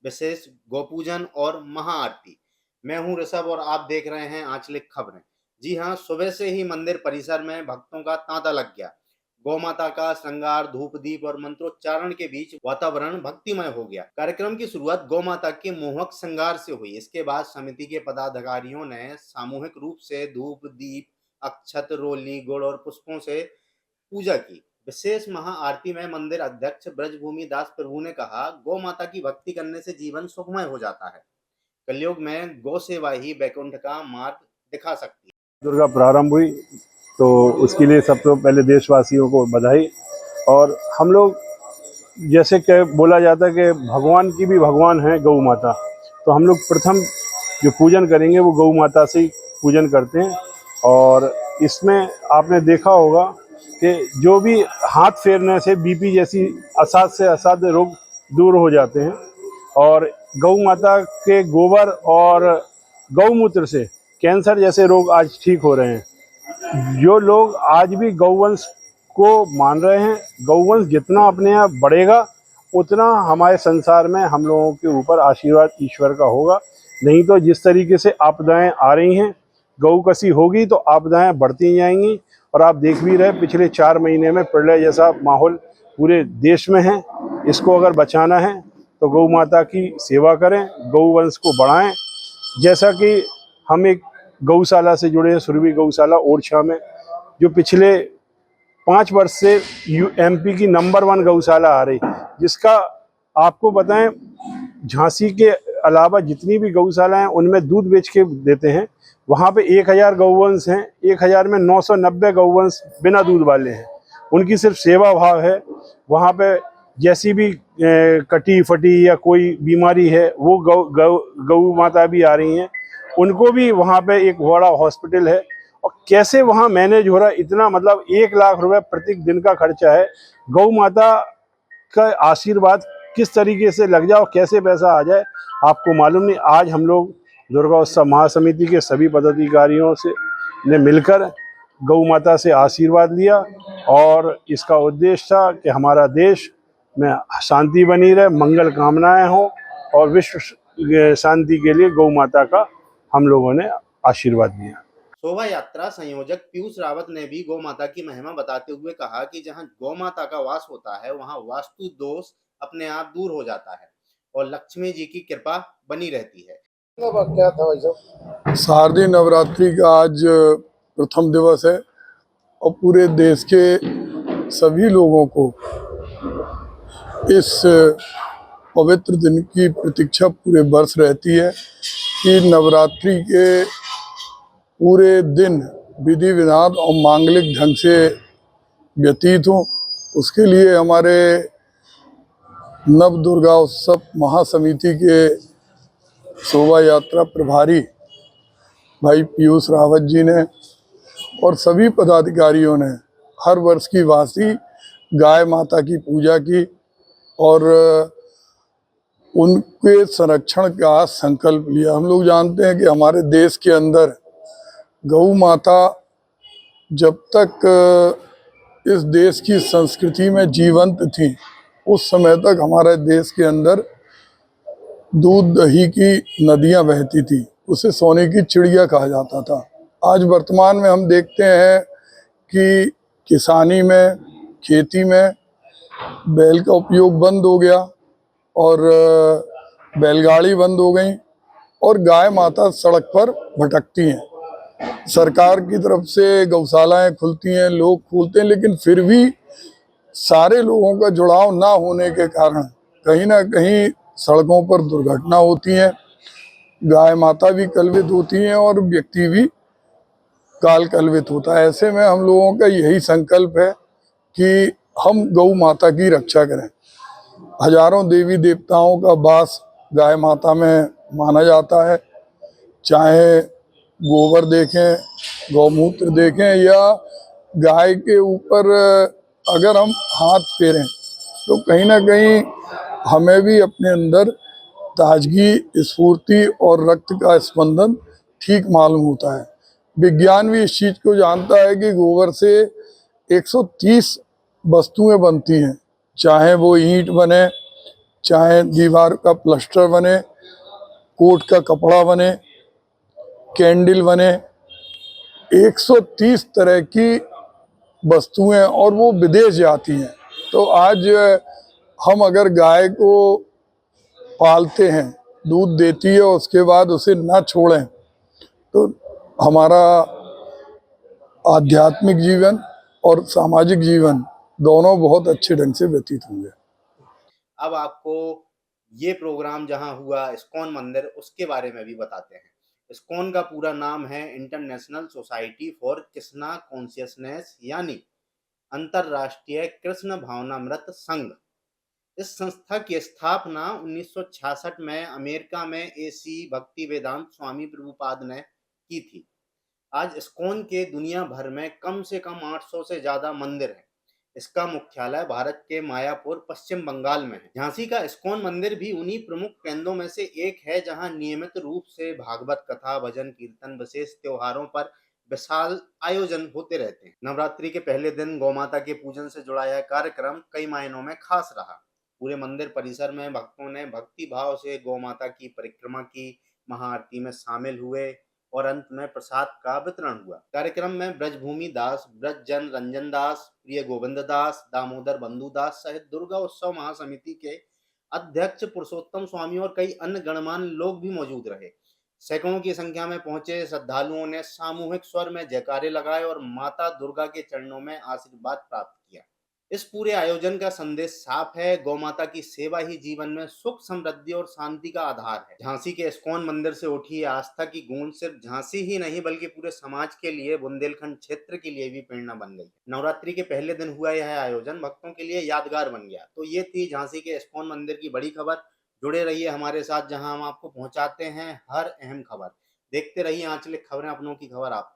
विशेष गोपूजन और महाआरती। मैं हूं ऋषभ और आप देख रहे हैं आंचलिक खबरें। जी हां, सुबह से ही मंदिर परिसर में भक्तों का तांता लग गया। गौ माता का श्रृंगार, धूप दीप और मंत्रोच्चारण के बीच वातावरण भक्तिमय हो गया। कार्यक्रम की शुरुआत गौ माता के मोहक श्रृंगार से हुई। इसके बाद समिति के पदाधिकारियों ने सामूहिक रूप से धूप दीप, अक्षत, रोली, गुड़ और पुष्पों से पूजा की। विशेष महाआरती में मंदिर अध्यक्ष ब्रजभूमि दास प्रभु ने कहा, गौ माता की भक्ति करने से जीवन सुखमय हो जाता है। कलयुग में गौ सेवा ही वैकुंठ का मार्ग दिखा सकती है। दुर्गा प्रारंभ हुई तो उसके लिए सबसे पहले देशवासियों को बधाई। और हम लोग जैसे कि बोला जाता है कि भगवान की भी भगवान है गौ माता, तो हम लोग प्रथम जो पूजन करेंगे वो गौ माता से ही पूजन करते हैं। और इसमें आपने देखा होगा कि जो भी हाथ फेरने से बीपी जैसी असाध्य से असाध्य रोग दूर हो जाते हैं। और गौ माता के गोबर और गौमूत्र से कैंसर जैसे रोग आज ठीक हो रहे हैं। जो लोग आज भी गौवंश को मान रहे हैं, गौवंश जितना अपने यहाँ बढ़ेगा उतना हमारे संसार में हम लोगों के ऊपर आशीर्वाद ईश्वर का होगा। नहीं तो जिस तरीके से आपदाएं आ रही हैं, गौ कसी होगी तो आपदाएं बढ़ती जाएंगी। और आप देख भी रहे पिछले 4 महीने में प्रलय जैसा माहौल पूरे देश में है। इसको अगर बचाना है तो गौ माता की सेवा करें, गौवंश को बढ़ाएं। जैसा कि हम एक गौशाला से जुड़े हैं, सुरभि गौशाला ओरछा में, जो पिछले 5 वर्ष से एमपी की नंबर 1 गौशाला आ रही, जिसका आपको बताएं झांसी के अलावा जितनी भी गौशाला हैं उनमें दूध बेच के देते हैं। वहाँ पे 1000 गौवंश हैं, 1000 में 990 गौवंश बिना दूध वाले हैं। उनकी सिर्फ सेवा भाव है। वहाँ पे जैसी भी कटी फटी या कोई बीमारी है वो गौ माता भी आ रही हैं, उनको भी वहाँ पे एक बड़ा हॉस्पिटल है। और कैसे वहाँ मैनेज हो रहा है, इतना मतलब 1 लाख रुपए प्रति दिन का खर्चा है। गौ माता का आशीर्वाद किस तरीके से लग जाए और कैसे पैसा आ जाए आपको मालूम नहीं। आज हम लोग दुर्गा उत्सव महासमिति के सभी पदाधिकारियों से ने मिलकर गौ माता से आशीर्वाद लिया और इसका उद्देश्य था कि हमारा देश में शांति बनी रहे, मंगल कामनाएं हों और विश्व शांति के लिए गौ माता का हम लोगों ने आशीर्वाद दिया। शोभा यात्रा संयोजक पीयूष रावत ने भी गौ माता की महिमा बताते हुए कहा कि जहां गौ माता का वास होता है वहां वास्तु दोष अपने आप दूर हो जाता है और लक्ष्मी जी की कृपा बनी रहती है। क्या था भाई साहब? शारदीय नवरात्रि का आज प्रथम दिवस है और पूरे देश के सभी लोगों को इस पवित्र दिन की प्रतीक्षा पूरे वर्ष रहती है कि नवरात्रि के पूरे दिन विधि विधान और मांगलिक ढंग से व्यतीत हो। उसके लिए हमारे नव दुर्गा उत्सव महासमिति के शोभा यात्रा प्रभारी भाई पीयूष रावत जी ने और सभी पदाधिकारियों ने हर वर्ष की भांति गाय माता की पूजा की और उनके संरक्षण का संकल्प लिया। हम लोग जानते हैं कि हमारे देश के अंदर गौ माता जब तक इस देश की संस्कृति में जीवंत थी, उस समय तक हमारे देश के अंदर दूध दही की नदियां बहती थी, उसे सोने की चिड़िया कहा जाता था। आज वर्तमान में हम देखते हैं कि किसानी में, खेती में बैल का उपयोग बंद हो गया और बैलगाड़ी बंद हो गई और गाय माता सड़क पर भटकती हैं। सरकार की तरफ से गौशालाएं खुलती हैं, लोग खोलते हैं, लेकिन फिर भी सारे लोगों का जुड़ाव ना होने के कारण कहीं ना कहीं सड़कों पर दुर्घटना होती है, गाय माता भी कलवित होती हैं और व्यक्ति भी काल कलवित होता है। ऐसे में हम लोगों का यही संकल्प है कि हम गौ माता की रक्षा करें। हजारों देवी देवताओं का वास गाय माता में माना जाता है। चाहे गोबर देखें, गौमूत्र देखें या गाय के ऊपर अगर हम हाथ फेरें तो कहीं ना कहीं हमें भी अपने अंदर ताजगी, स्फूर्ति और रक्त का स्पंदन ठीक मालूम होता है। विज्ञान भी इस चीज को जानता है कि गोबर से 130 वस्तुएं बनती हैं, चाहे वो ईंट बने, चाहे दीवार का प्लास्टर बने, कोट का कपड़ा बने, कैंडल बने, 130 तरह की वस्तुएं, और वो विदेश जाती हैं। तो आज हम अगर गाय को पालते हैं, दूध देती है, और उसके बाद उसे ना छोड़ें, तो हमारा आध्यात्मिक जीवन और सामाजिक जीवन दोनों बहुत अच्छे ढंग से व्यतीत होंगे। अब आपको ये प्रोग्राम जहां हुआ इस्कॉन मंदिर, उसके बारे में भी बताते हैं। इस्कॉन का पूरा नाम है international society for Krishna consciousness, यानी अंतरराष्ट्रीय कृष्ण भावनामृत संघ। इस संस्था की स्थापना 1966 में अमेरिका में एसी भक्ति वेदांत स्वामी प्रभुपाद ने की थी। आज इस्कॉन के दुनिया भर में कम से कम 800 से ज्यादा मंदिर हैं। इसका मुख्यालय भारत के मायापुर, पश्चिम बंगाल में है। झांसी का इस्कॉन मंदिर भी उन्हीं प्रमुख केंद्रों में से एक है जहां नियमित रूप से भागवत कथा, भजन कीर्तन, विशेष त्योहारों पर विशाल आयोजन होते रहते हैं। नवरात्रि के पहले दिन गौमाता के पूजन से जुड़ा यह कार्यक्रम कई मायनों में खास रहा। पूरे मंदिर परिसर में भक्तों ने भक्ति भाव से गौमाता की परिक्रमा की, महाआरती में शामिल हुए और अंत में प्रसाद का वितरण हुआ। कार्यक्रम में ब्रजभूमि दास, ब्रजजन रंजन दास, प्रिय गोविंद दास, दामोदर बंधु दास सहित दुर्गा उत्सव महासमिति के अध्यक्ष पुरुषोत्तम स्वामी और कई अन्य गणमान्य लोग भी मौजूद रहे। सैकड़ों की संख्या में पहुंचे श्रद्धालुओं ने सामूहिक स्वर में जयकारे लगाए और माता दुर्गा के चरणों में आशीर्वाद प्राप्त किया। इस पूरे आयोजन का संदेश साफ है, गौमाता की सेवा ही जीवन में सुख, समृद्धि और शांति का आधार है। झांसी के इस्कॉन मंदिर से उठी ये आस्था की गूंज सिर्फ झांसी ही नहीं बल्कि पूरे समाज के लिए, बुंदेलखंड क्षेत्र के लिए भी प्रेरणा बन गई। नवरात्रि के पहले दिन हुआ यह आयोजन भक्तों के लिए यादगार बन गया। तो ये थी झांसी के इस्कॉन मंदिर की बड़ी खबर। जुड़े रहिए हमारे साथ, जहां हम आपको पहुंचाते हैं हर अहम खबर। देखते रहिए आंचलिक खबरें, अपनों की खबर आप।